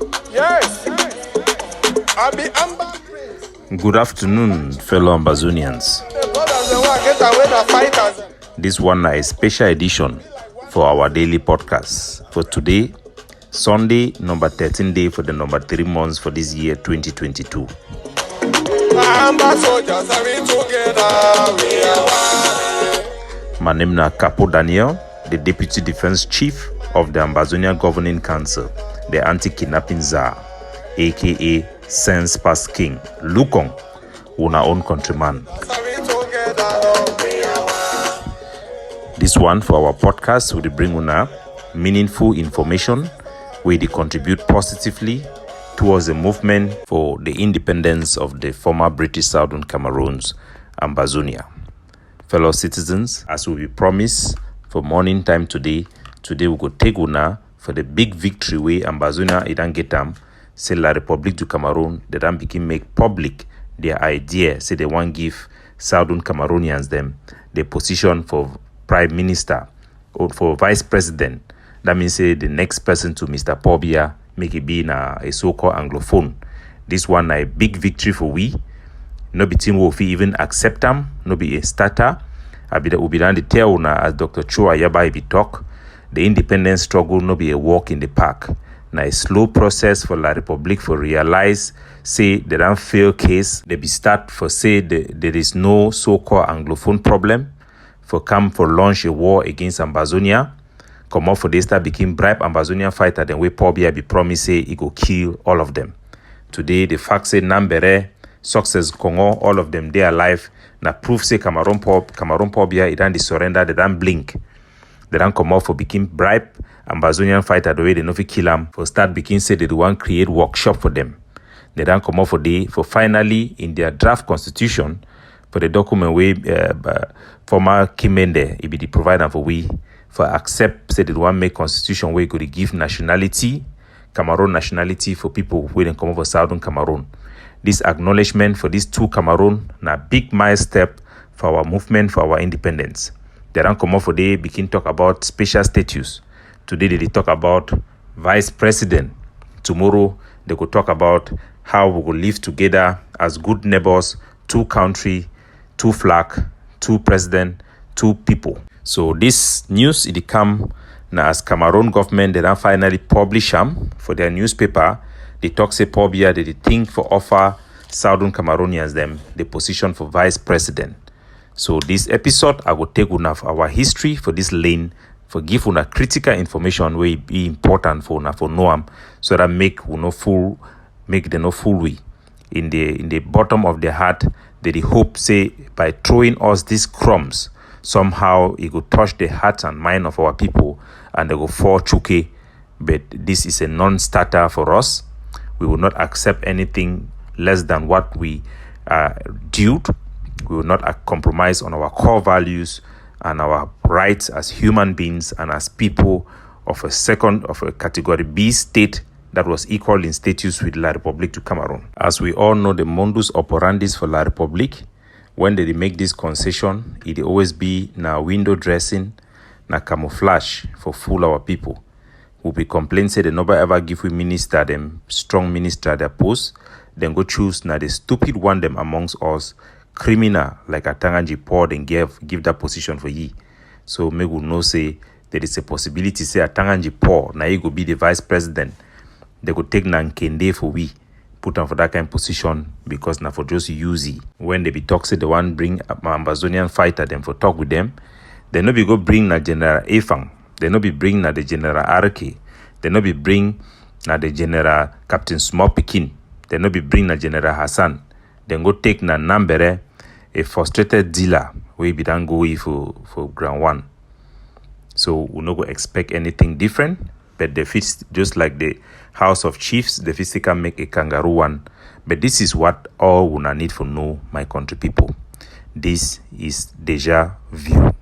Yes. I be Good afternoon, fellow Ambazonians. This one is a special edition for our daily podcast. For today, Sunday, number 13 day for the number 3 months for this year 2022. My name is Capo Daniel, the Deputy Defense Chief of the Ambazonia Governing Council, the Anti-Kidnapping Czar, aka Sense Past King, Lukong, our own countryman. This one for our podcast will bring una meaningful information where they contribute positively towards the movement for the independence of the former British Southern Cameroon's Ambazonia. Fellow citizens, as we promised for morning time today we go take una for the big victory way Ambazonia idan get am. Say La République du Cameroon, they don't begin make public their idea. Say they want give Southern Cameroonians them the position for Prime Minister or for Vice President. That means say the next person to Mr. Pobia make it be a so-called Anglophone. This one a big victory for we. No be team will even accept them. No be a starter. I be the ubidan the tell una as Dr. Chua Yabai be talk. The independence struggle no be a walk in the park. Now a slow process for La République for realize say they don't fail case. They be start for say there is no so-called Anglophone problem. For come for launch a war against Ambazonia. Come up for they start become bribe Ambazonian fighter. Then we Pobia be promise say he go kill all of them. Today the fact say Nambere, Success Congo, all of them they alive. Now proof say Cameroon Pobia it don't surrender, they don't blink. They don't come out for become bribe Ambazonian fighter the way they know fi kill them. For start begin say they want create workshop for them. They don't come out for finally in their draft constitution for the document way former Kimende it be the provider for we for accept say they want make constitution where could give nationality Cameroon nationality for people who then come over Southern Cameroon. This acknowledgement for these two Cameroon na big milestone for our movement for our independence. They don't come out for they begin talk about special status. Today they talk about vice president. Tomorrow they could talk about how we will live together as good neighbors, two country, two flag, two president, two people. So this news it come now as Cameroon government they don't finally publish them for their newspaper. They talk say Pobia they think for offer Southern Cameroonians them the position for vice president. So this episode I will take una of our history for this lane for give una critical information will be important for una for know so that make them no fool we in the bottom of their heart they hope say by throwing us these crumbs somehow it will touch the heart and mind of our people and they go fall chuke. But this is a non-starter for us. We will not accept anything less than what we are due. We will not compromise on our core values and our rights as human beings and as people of a category B state that was equal in status with La République du Cameroon. As we all know, the modus operandi for La République, when they make this concession, it always be na window dressing, na camouflage for fool our people. Who be complain say they never ever give we minister them strong minister their post, then go choose na the stupid one them amongst us criminal like a Tanganji Paul then give that position for ye. So me will know say there is a possibility say a Tanganji Paul na he go be the vice president. They could take Nankende for we put on for that kind of position because na for just use it. When they be talk say the one bring Ambazonian fighter them for talk with them, they no be go bring na General Efang. They no be bring na the General RK. They no be bring na the General Captain Small Pikin. They no be bring na General Hassan. Then go take na Nambere, a frustrated dealer we be done go for ground one. So we no go expect anything different. But the fit just like the House of Chiefs, the fit can make a kangaroo one. But this is what all we need for know, my country people. This is deja vu.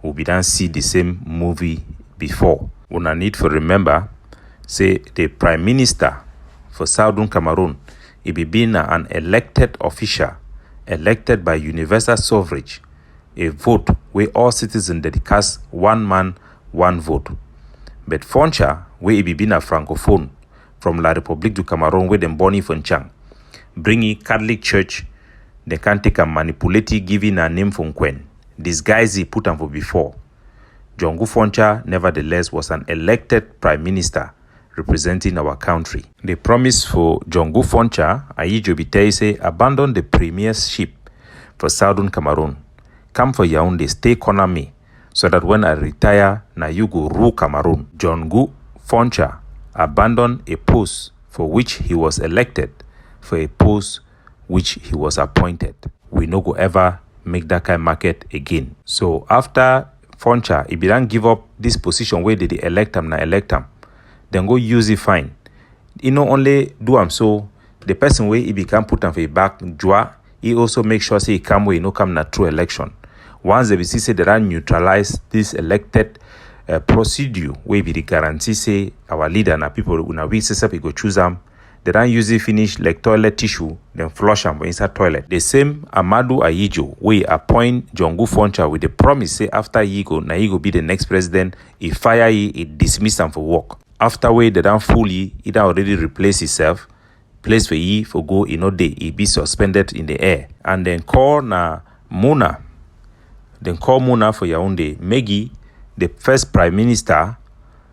We be done see the same movie before. We need for remember, say the Prime Minister for Southern Cameroon, he be being an elected official, elected by universal suffrage, a vote where all citizens that cast one man, one vote. But Foncha, where he be being a francophone, from La République du Cameroon where them born in Fonchang. Bring in Catholic Church, they can take and manipulate it, giving a name from Quen. Disguise it, put on for before. John Foncha, nevertheless, was an elected prime minister representing our country. The promise for John Foncha, Ayijo Bitaise, abandon the premiership for Southern Cameroon. Come for Yaoundé, stay corner me, so that when I retire, na you go rule Cameroon. John Foncha abandoned a post for which he was elected for a post which he was appointed. We no go ever make that kind of market again. So after Foncha, he began give up this position where they elect him, then go use it fine. He not only do am so, the person where he become put on for a back joa, he also make sure say he come where he no come na true election. Once they see say they are neutralize this elected procedure where be the guarantee say our leader and people when we say we go choose them, they don't use it finish like toilet tissue, then flush them inside toilet. The same Amadou Ayijo, we appoint John Foncha with the promise say after he go be the next president, he fire he dismiss him for work. After way they don't fully, he don't already replace himself, place for he for go in no day, he be suspended in the air. And then call na Muna. Then call Muna for Yaoundé, Meggy, the first prime minister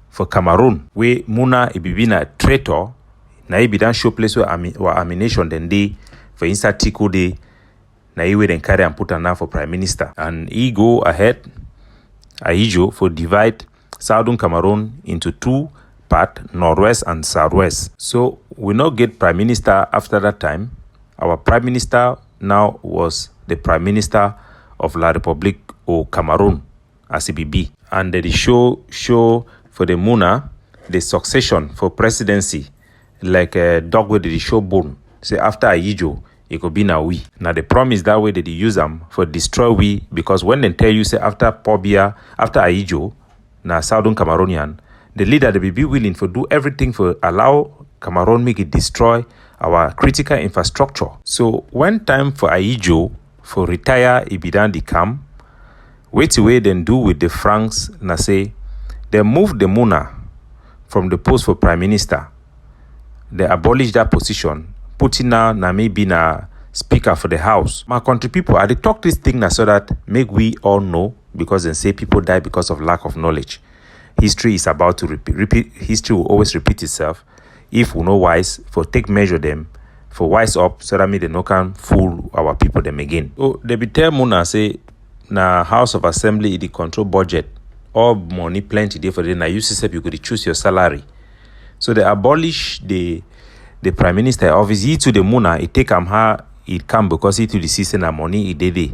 for Cameroon, where Muna he be a traitor. Na he be dan show place where amination then day for inside Tico day. Na he we then carry and put an for prime minister. And he go ahead, Ayijo, for divide Southern Cameroon into two parts, northwest and southwest. So we not get prime minister after that time. Our prime minister now was the prime minister of La République au Cameroon, ACBB. And they show for the Muna the succession for presidency. Like a dog with the show bone. Say after Ayijo, it could be now we. Now the promise that way that they use them for destroy we, because when they tell you say after Pobia, after Ayijo, now Southern Cameroonian, the leader they be willing for do everything for allow Cameroon make it destroy our critical infrastructure. So when time for Ayijo for retire, it be done the camp. Wait away then do with the Franks na say they move the Muna from the post for prime minister. They abolished that position, putting now na me being a speaker for the house. My country people, I talk this thing now so that make we all know, because they say people die because of lack of knowledge. History is about to repeat. History will always repeat itself. If we know wise, for take measure them, for wise up, so that me they no can fool our people them again. So they be tell Muna say na House of Assembly the control budget, all money plenty there for them. Now you say you could choose your salary. So they abolish the prime minister office. He to the Muna, he take it come because he to the season and money he did it.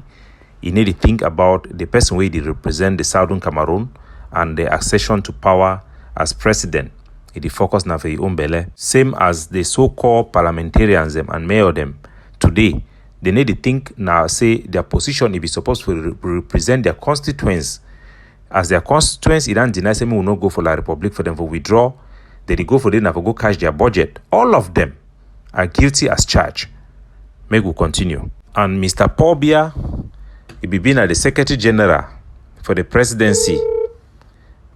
He need to think about the person where they represent the Southern Cameroon and the accession to power as president. He focus now for his own belly. Same as the so-called parliamentarians them and mayor them today. They need to think now say their position if be supposed to represent their constituents. As their constituents, it don't deny say me will not go for La République for them for withdraw. They go for them and for go cash their budget. All of them are guilty as charged. May we continue. And Mr. Pobia, he be been at the Secretary General for the presidency.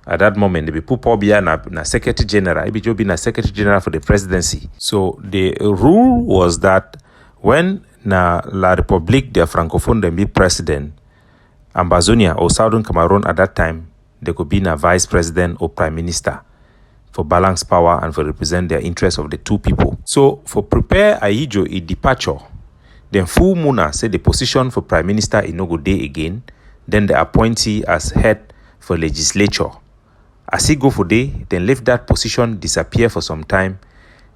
At that moment, they be put Pobia na Secretary General. He be just been a Secretary General for the presidency. So the rule was that when na La République, their Francophone, them be president, Ambazonia or Southern Cameroon at that time, they could be a vice president or prime minister, for balance power and for represent their interests of the two people. So for prepare Ayijo a departure, then full Muna said the position for prime minister in no go day again, then the appointee as head for legislature. As he go for day, then leave that position disappear for some time.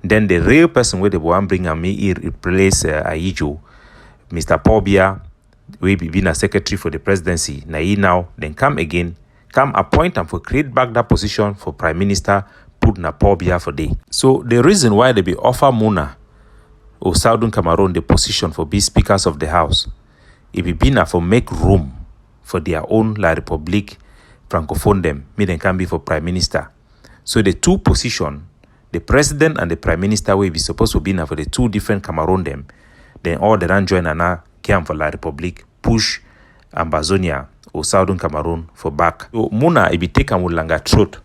Then the real person where the one bring me he replace Ayijo, Mr. Pobia, we be being a secretary for the presidency. Now he now then come appoint him for create back that position for prime minister. Put na Pobia for day. So the reason why they be offer Muna or Southern Cameroon the position for be speakers of the house, it be been for make room for their own La République Francophone them, me then can be for prime minister. So the two position, the president and the prime minister will be supposed to be now for the two different Cameroon them. Then all the join and came for La République, push Ambazonia or Southern Cameroon for back. So Muna it be taken with longer throat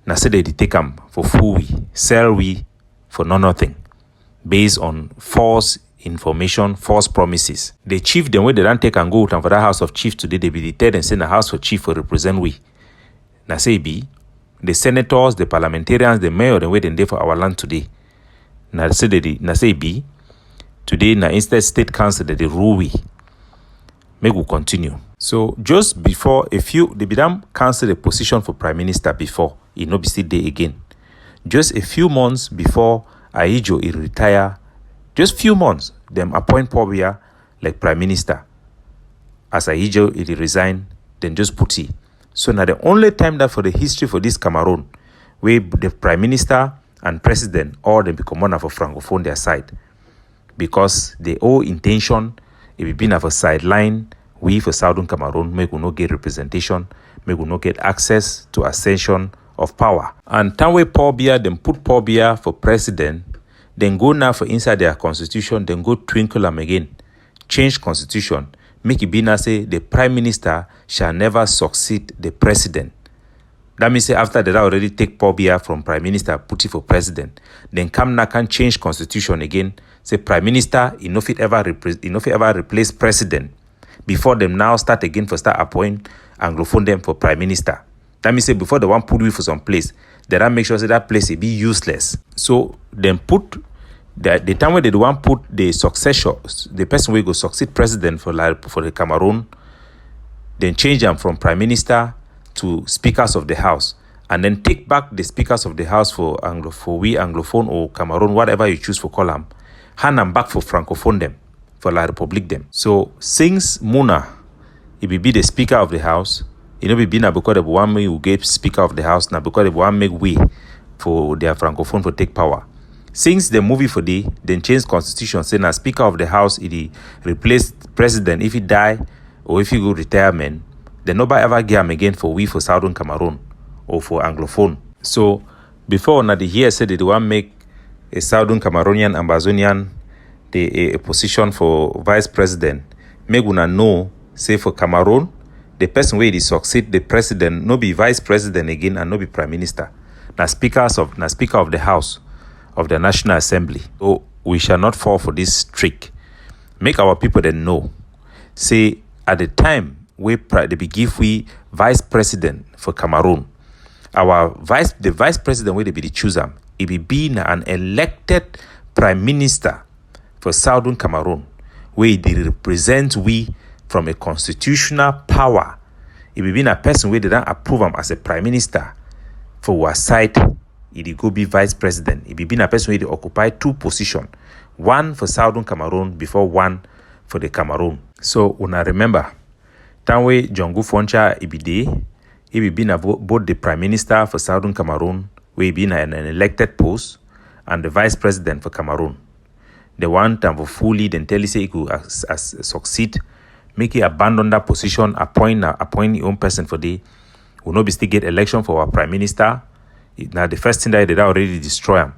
Now say they take them for full we, sell we for nothing, based on false information, false promises. The chief, the way they don't take and go out for that house of chief today, they be deterred and send the house for chief for represent we. Now say be the senators, the parliamentarians, the mayor, the way they for our land today. Now say be today na instead state council that they rule we. Make we continue. So just before they began cancel the position for prime minister before it no be still there again. Just a few months before Ahijo he retire, just few months, them appoint Pobia like prime minister. As Ahijo he resign, then just put it. So now the only time that for the history for this Cameroon, where the prime minister and president all them become one of a francophone their side. Because the whole intention, if it been of a sideline, we for Southern Cameroon, make we not get representation, make we not get access to ascension of power. And time we Pobia, then put Pobia for president, then go now for inside their constitution, then go twinkle them again, change constitution, make it be now say the prime minister shall never succeed the president. That means say after they already take Pobia from prime minister, put it for president, then come now can change constitution again, say prime minister, he no fit ever replace president before them now start again for start appoint Anglophone them for prime minister. That means say before they want put you for some place, they don't make sure say that place will be useless. So then put the time when they want put the successor, the person will go succeed president for the Cameroon, then change them from prime minister to speakers of the house, and then take back the speakers of the house for Anglophone or Cameroon, whatever you choose for call them, hand them back for francophone them, for La Republique them. So since Muna, he be the speaker of the house, you know be now because the one me who gave speaker of the house, now because the one make way for their francophone for take power. Since the movie for the then change constitution, say now speaker of the house, he replace president if he die or if he go retirement. Then nobody ever get him again for we for Southern Cameroon or for Anglophone. So before now the year said they want make a Southern Cameroonian Ambazonian a position for vice president. Make una know say for Cameroon, the person where he succeed the president no be vice president again and no be prime minister. Now speaker of the house of the National Assembly. So we shall not fall for this trick. Make our people then know. Say at the time we give we vice president for Cameroon. The vice president where they be the chooser, it be being an elected prime minister for Southern Cameroon, where they represent we from a constitutional power. It be being a person where they don't approve him as a prime minister for our side. It go be vice president. It be being a person where they occupy two positions, one for Southern Cameroon before one for the Cameroon. So when I remember. Tanwe Jongu Foncha ibide, he be been both the prime minister for Southern Cameroon, where he been an elected post, and the vice president for Cameroon. They want them for fully then tell you say he could succeed, make it abandon that position, appoint your own person for the will not be still get election for our prime minister. Now the first thing that they already destroy them.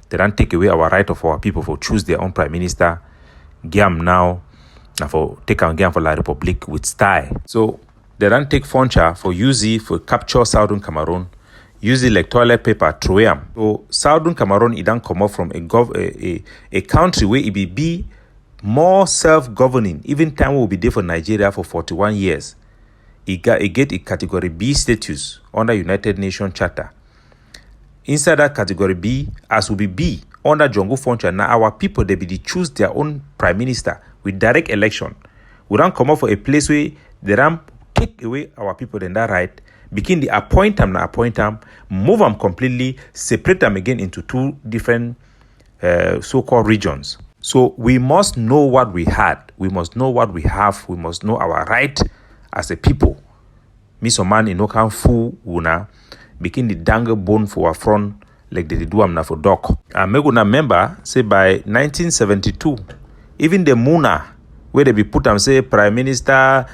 They don't take away our right of our people for choose their own prime minister. Gam now. Now for take on game for La Republique with style. So they don't take Foncha for UZ for capture Southern Cameroon, use it like toilet paper, throw them. So Southern Cameroon it don't come up from a country where it be more self-governing. Even time will be there for Nigeria for 41 years. It get a category B status under United Nations Charter. Inside that category B, as will be B under Jongo Foncha, now our people they be choose their own prime minister with direct election. We don't come up for a place where they don't take away our people then that right, begin the appoint them, move them completely, separate them again into two different so-called regions. So we must know what we had, we must know what we have, we must know our right as a people. Miso man in no can fool una begin the dangle bone for our front like they do am na for dog. And me gonna remember say by 1972, even the Muna where they be put and say prime minister,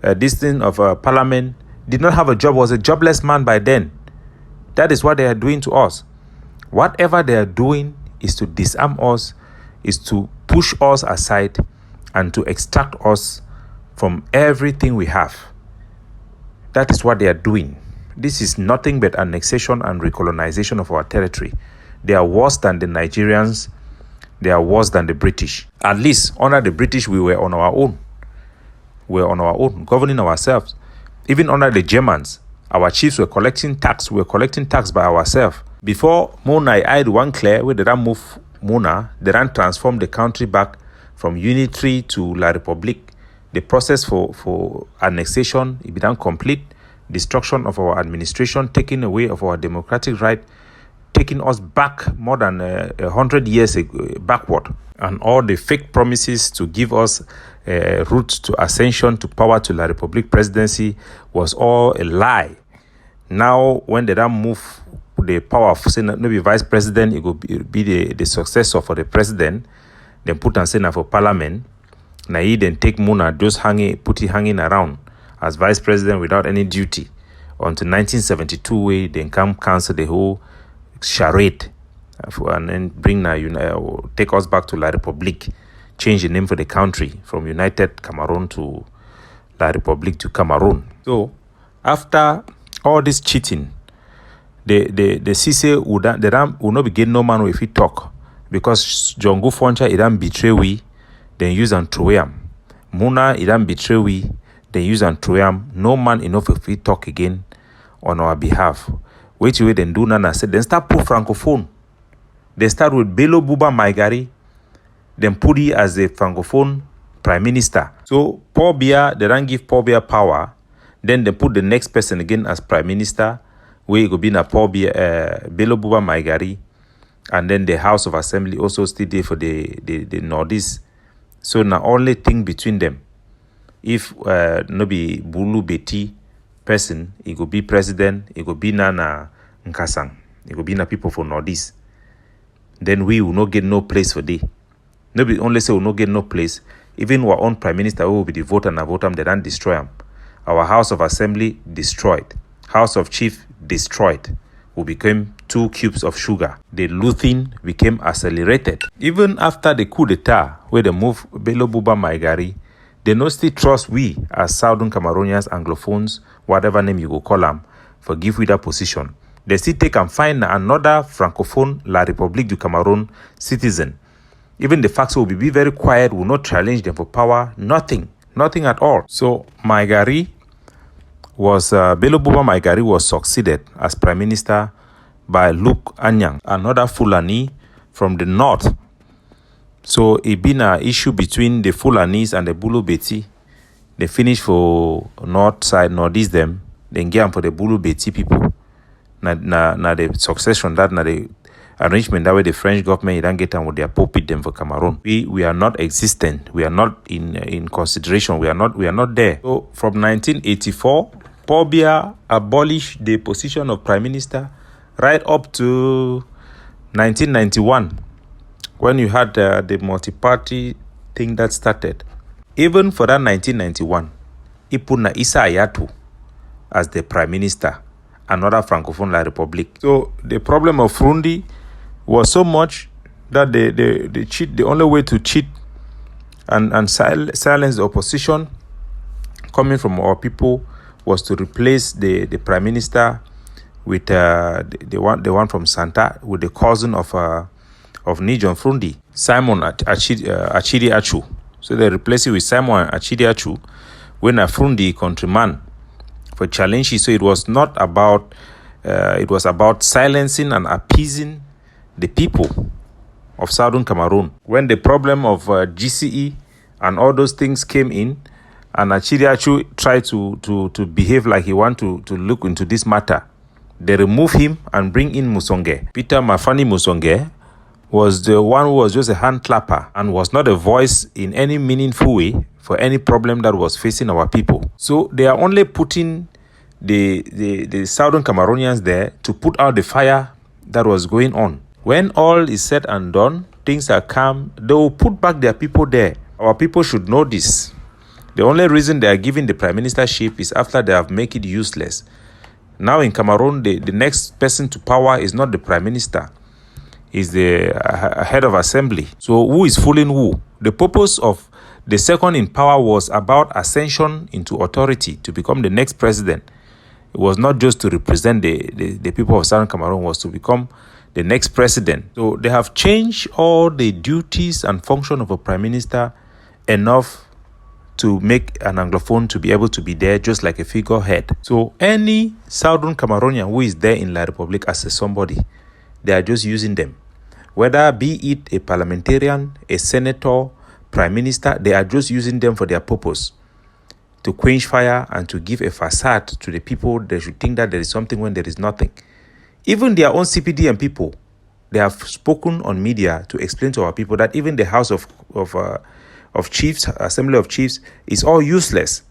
this thing of parliament did not have a job, was a jobless man by then. That is what they are doing to us. Whatever they are doing is to disarm us, is to push us aside and to extract us from everything we have. That is what they are doing. this is nothing but annexation and recolonization of our territory. They are worse than the Nigerians. They are worse than the British. At least under the British, we were on our own. We were on our own, governing ourselves. Even under the Germans, our chiefs were collecting tax. We were collecting tax by ourselves. Before Mona, I had one clear where they don't move Mona, they don't transform the country back from unitary to La Republique. The process for annexation, it began complete. Destruction of our administration, taking away of our democratic right, taking us back more than 100 years backward. And all the fake promises to give us a route to ascension, to power, to La Republique presidency was all a lie. Now, when they don't move the power of Senate, maybe vice president, it will be the successor for the president, then put and Senate for parliament. Now he then take Muna, just put it hanging around as vice president without any duty until 1972, we then come cancel the whole charade and then bring take us back to La Republique, change the name for the country from United Cameroon to La Republique to Cameroon. So after all this cheating, the CC will not be getting no man if he talk, because Jongo Foncha he don't betray we, then use and throw him. Muna he don't betray we, then use and throw him. No man enough if he talk again on our behalf. Wait till then do Nana said, then start put francophone. They start with Bello Buba Maigari, then put it as a francophone prime minister. So Paul Biya, they don't give Paul Biya power. Then they put the next person again as prime minister, where it could be Paul Biya, Bello Buba Maigari, and then the House of Assembly also still there for the Northeast. So now only thing between them, if no be Bulu Beti person, it could be president, it could be Nana Nkasang, it could be na people for Northeast. Then we will not get no place for day. Nobody only say we will not get no place. Even our own prime minister who will be the voter and vote them, they don't destroy them. Our House of Assembly destroyed. House of Chief destroyed. We became 2 cubes of sugar. The looting became accelerated. Even after the coup d'etat, where they move Bello Buba Maigari, they no still trust we as Southern Cameroonians, Anglophones, whatever name you go call them, for give we that position. They still take and find another Francophone La République du Cameroon citizen. Even the facts will be very quiet, will not challenge them for power, nothing at all. So Maigari was, Bello Buba Maigari was succeeded as Prime Minister by Luke Anyang, another Fulani from the north. So it been an issue between the Fulanis and the Bulu Beti. They finish for north side, northeast them, then get them for the Bulu Beti people. Na the succession that na the arrangement that way the French government don't get them with their pulpit them for Cameroon. We are not existent. We are not in consideration. We are not there. So from 1984, Paul Biya abolished the position of Prime Minister right up to 1991, when you had the multi-party thing that started. Even for that 1991, he put na Issa Hayatou as the Prime Minister, another Francophone La Republique. So the problem of Frundi was so much that they cheat. The only way to cheat and silence the opposition coming from our people was to replace the Prime Minister with the one from Santa, with the cousin of Nijon Frundi, Simon Achidi Achu. So they replaced it with Simon Achidi Achu when a Frundi countryman for challenge. So it was not about it was about silencing and appeasing the people of Southern Cameroon. When the problem of GCE and all those things came in, and Achidi Achu tried to behave like he want to look into this matter, they remove him and bring in Musonge. Peter Mafani Musonge was the one who was just a hand clapper and was not a voice in any meaningful way for any problem that was facing our people. So they are only putting the Southern Cameroonians there to put out the fire that was going on. When all is said and done, things are calm, they will put back their people there. Our people should know this. The only reason they are giving the prime ministership is after they have made it useless. Now in Cameroon, the next person to power is not the prime minister, is the head of assembly. So who is fooling who? The purpose of the second in power was about ascension into authority to become the next president. It was not just to represent the people of Southern Cameroon, was to become the next president. So they have changed all the duties and function of a prime minister enough to make an Anglophone to be able to be there just like a figurehead. So any Southern Cameroonian who is there in La Republic as a somebody, they are just using them. Whether be it a parliamentarian, a senator, prime minister, they are just using them for their purpose, to quench fire and to give a facade to the people. They should think that there is something when there is nothing. Even their own CPD and people, they have spoken on media to explain to our people that even the House of Chiefs, Assembly of Chiefs, is all useless.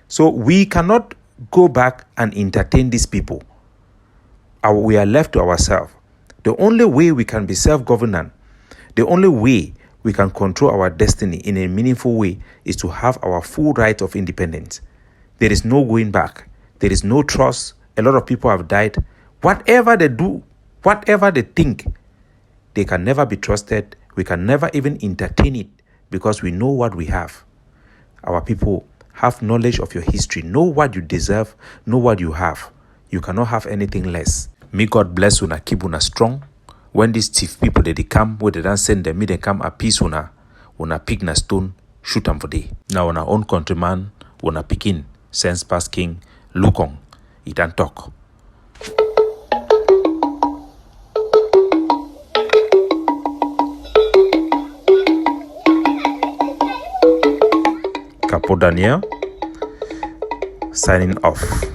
So we cannot go back and entertain these people. We are left to ourselves. The only way we can be self-governant, the only way we can control our destiny in a meaningful way is to have our full right of independence. There is no going back. There is no trust. A lot of people have died. Whatever they do, whatever they think, they can never be trusted. We can never even entertain it because we know what we have. Our people have knowledge of your history. Know what you deserve. Know what you have. You cannot have anything less. May God bless una, keep una strong. When these thief people they come, where they don't send them, me they come appease una pick na stone, shoot them for day. Now on our own countryman, una picking, sense pass king, look on, it and talk. Capo Daniel, signing off.